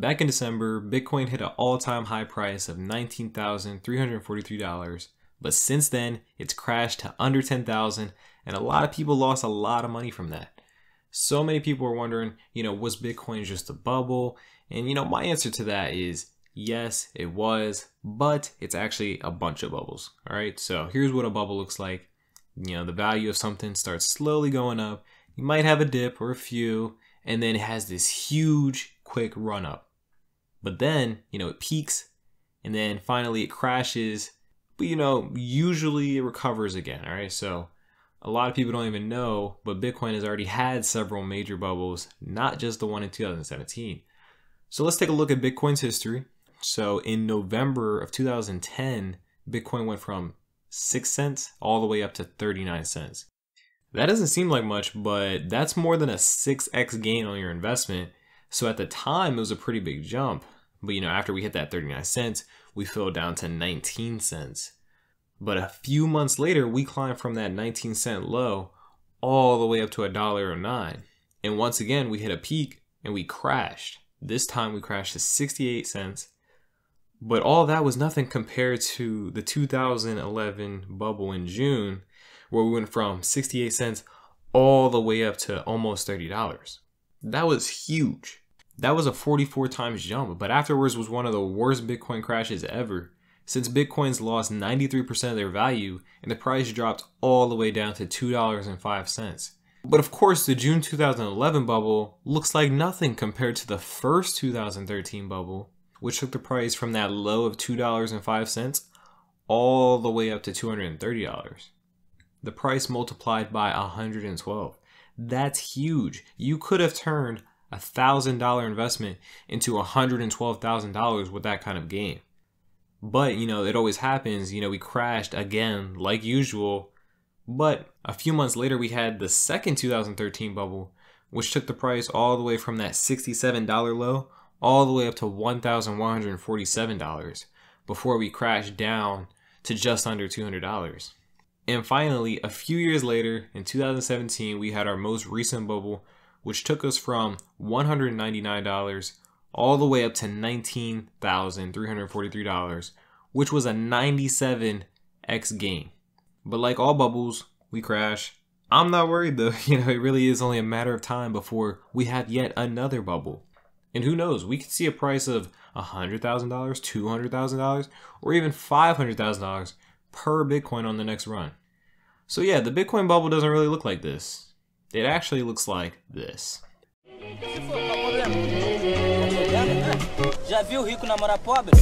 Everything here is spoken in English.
Back in December, Bitcoin hit an all-time high price of $19,343, but since then, it's crashed to under $10,000, and a lot of people lost a lot of money from that. So many people are wondering, was Bitcoin just a bubble? And my answer to that is yes, it was, but it's actually a bunch of bubbles. All right, so here's what a bubble looks like. The value of something starts slowly going up. You might have a dip or a few, and then it has this huge, quick run up. But then, it peaks, and then finally it crashes. But, usually it recovers again. All right, so a lot of people don't even know, but Bitcoin has already had several major bubbles, not just the one in 2017. So let's take a look at Bitcoin's history. So in November of 2010, Bitcoin went from 6 cents all the way up to 39 cents. That doesn't seem like much, but that's more than a 6x gain on your investment. So at the time, it was a pretty big jump. But after we hit that 39 cents, we fell down to 19 cents. But a few months later, we climbed from that 19-cent low all the way up to $1.09. And once again, we hit a peak and we crashed. This time we crashed to 68 cents. But all that was nothing compared to the 2011 bubble in June, where we went from 68 cents all the way up to almost $30. That was huge. That was a 44 times jump, but afterwards was one of the worst Bitcoin crashes ever, since Bitcoins lost 93% of their value and the price dropped all the way down to $2.05. But of course, the June 2011 bubble looks like nothing compared to the first 2013 bubble, which took the price from that low of $2.05 all the way up to $230. The price multiplied by 112. That's huge. You could have turned a $1,000 investment into $112,000 with that kind of gain. But, it always happens. We crashed again like usual. But a few months later, we had the second 2013 bubble, which took the price all the way from that $67 low all the way up to $1,147 before we crashed down to just under $200. And finally, a few years later, in 2017, we had our most recent bubble, which took us from $199 all the way up to $19,343, which was a 97x gain. But like all bubbles, we crash. I'm not worried though. It really is only a matter of time before we have yet another bubble. And who knows, we could see a price of $100,000, $200,000, or even $500,000 per Bitcoin on the next run. So yeah, the Bitcoin bubble doesn't really look like this. It actually looks like this. Já viu rico namorar pobre?